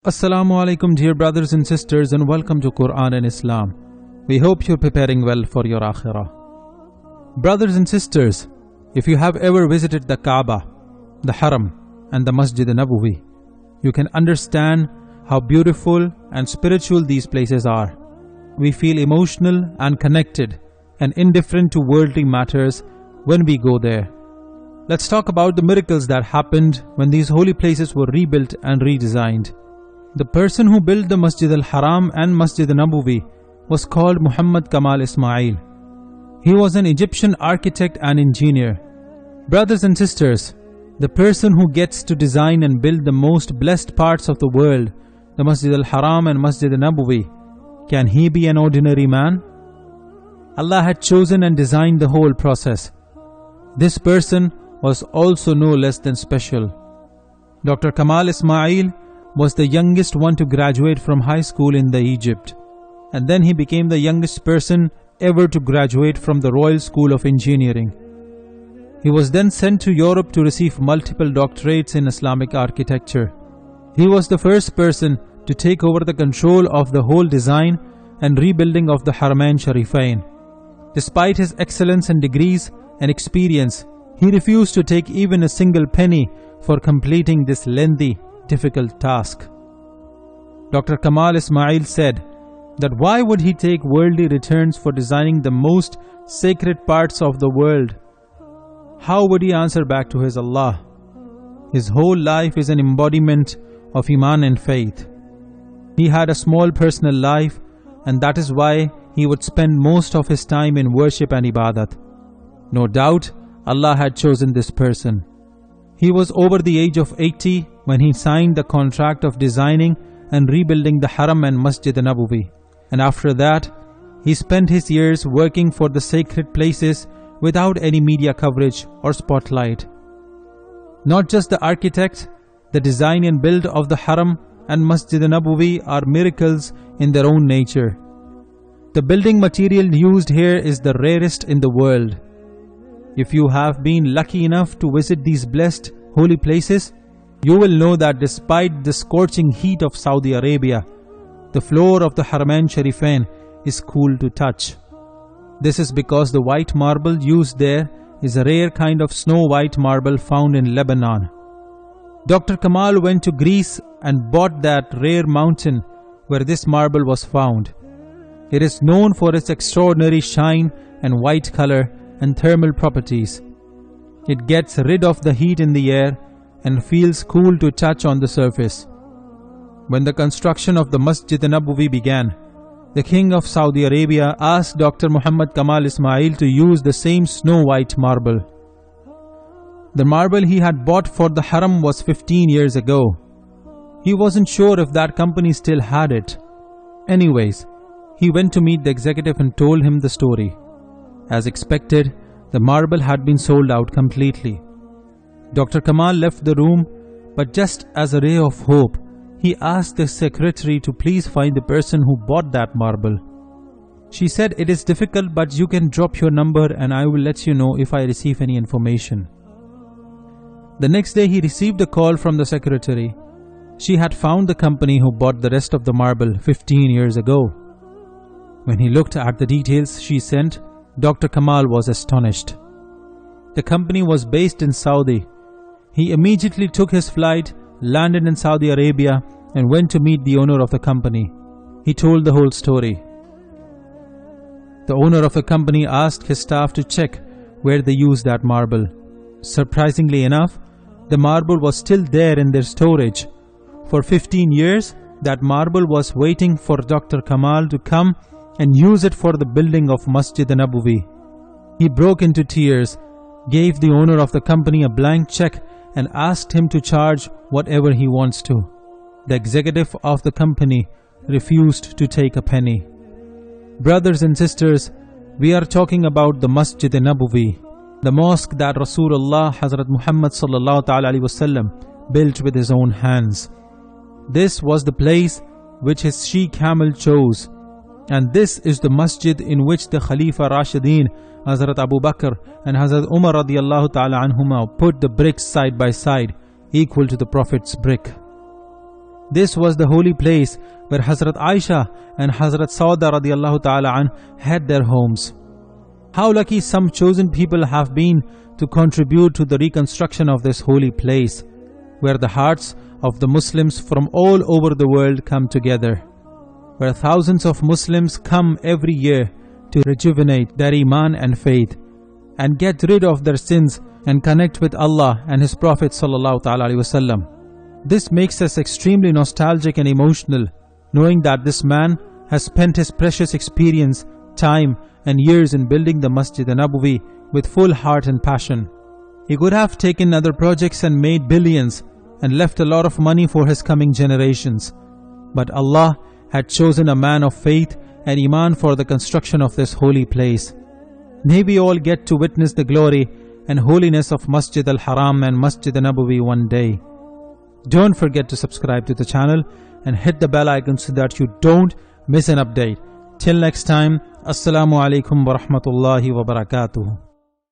Assalamu alaikum, dear brothers and sisters, and welcome to Quran and Islam. We hope you're preparing well for your akhirah. Brothers and sisters, if you have ever visited the Kaaba, the Haram and the Masjid Nabawi, you can understand how beautiful and spiritual these places are. We feel emotional and connected and indifferent to worldly matters when we go there. Let's talk about the miracles that happened when these holy places were rebuilt and redesigned. The person who built the Masjid al-Haram and Masjid Nabawi was called Muhammad Kamal Ismail. He was an Egyptian architect and engineer. Brothers and sisters, the person who gets to design and build the most blessed parts of the world, the Masjid al-Haram and Masjid Nabawi, can he be an ordinary man? Allah had chosen and designed the whole process. This person was also no less than special. Dr. Kamal Ismail was the youngest one to graduate from high school in Egypt, and then he became the youngest person ever to graduate from the Royal School of Engineering. He was then sent to Europe to receive multiple doctorates in Islamic architecture. He was the first person to take over the control of the whole design and rebuilding of the Haramain Sharifain. Despite his excellence and degrees and experience, he refused to take even a single penny for completing this lengthy, difficult task. Dr. Kamal Ismail said that why would he take worldly returns for designing the most sacred parts of the world? How would he answer back to his Allah? His whole life is an embodiment of Iman and faith. He had a small personal life, and that is why he would spend most of his time in worship and ibadat. No doubt, Allah had chosen this person. He was over the age of 80 when he signed the contract of designing and rebuilding the Haram and Masjid Nabawi. And after that, he spent his years working for the sacred places without any media coverage or spotlight. Not just the architect, the design and build of the Haram and Masjid Nabawi are miracles in their own nature. The building material used here is the rarest in the world. If you have been lucky enough to visit these blessed holy places, you will know that despite the scorching heat of Saudi Arabia, the floor of the Haramain Sharifain is cool to touch. This is because the white marble used there is a rare kind of snow white marble found in Lebanon. Dr. Kamal went to Greece and bought that rare mountain where this marble was found. It is known for its extraordinary shine and white color and thermal properties. It gets rid of the heat in the air and feels cool to touch on the surface. When the construction of the Masjid Nabawi began, the King of Saudi Arabia asked Dr. Muhammad Kamal Ismail to use the same snow white marble. The marble he had bought for the Haram was 15 years ago. He wasn't sure if that company still had it. Anyways, he went to meet the executive and told him the story. As expected, the marble had been sold out completely. Dr. Kamal left the room, but just as a ray of hope, he asked the secretary to please find the person who bought that marble. She said, "It is difficult, but you can drop your number and I will let you know if I receive any information." The next day he received a call from the secretary. She had found the company who bought the rest of the marble 15 years ago. When he looked at the details she sent, Dr. Kamal was astonished. The company was based in Saudi. He immediately took his flight, landed in Saudi Arabia, and went to meet the owner of the company. He told the whole story. The owner of the company asked his staff to check where they used that marble. Surprisingly enough, the marble was still there in their storage. For 15 years, that marble was waiting for Dr. Kamal to come and use it for the building of Masjid Nabawi. He broke into tears, gave the owner of the company a blank check and asked him to charge whatever he wants to. The executive of the company refused to take a penny. Brothers and sisters, we are talking about the Masjid Nabawi, the mosque that Rasulullah Hazrat Muhammad sallallahu alaihi wasallam built with his own hands. This was the place which his she-camel chose. And this is the masjid in which the Khalifa Rashideen, Hazrat Abu Bakr and Hazrat Umar radiallahu ta'ala anhuma put the bricks side by side, equal to the Prophet's brick. This was the holy place where Hazrat Aisha and Hazrat Sauda radiallahu ta'ala an had their homes. How lucky some chosen people have been to contribute to the reconstruction of this holy place, where the hearts of the Muslims from all over the world come together, where thousands of Muslims come every year to rejuvenate their iman and faith and get rid of their sins and connect with Allah and His Prophet sallallahu ta'ala alaihi wasallam. This makes us extremely nostalgic and emotional, knowing that this man has spent his precious experience, time and years in building the Masjid Nabawi with full heart and passion. He could have taken other projects and made billions and left a lot of money for his coming generations. But Allah had chosen a man of faith and iman for the construction of this holy place. May we all get to witness the glory and holiness of Masjid al-Haram and Masjid Nabawi one day. Don't forget to subscribe to the channel and hit the bell icon so that you don't miss an update. Till next time, Assalamu alaikum wa rahmatullahi wa barakatuh.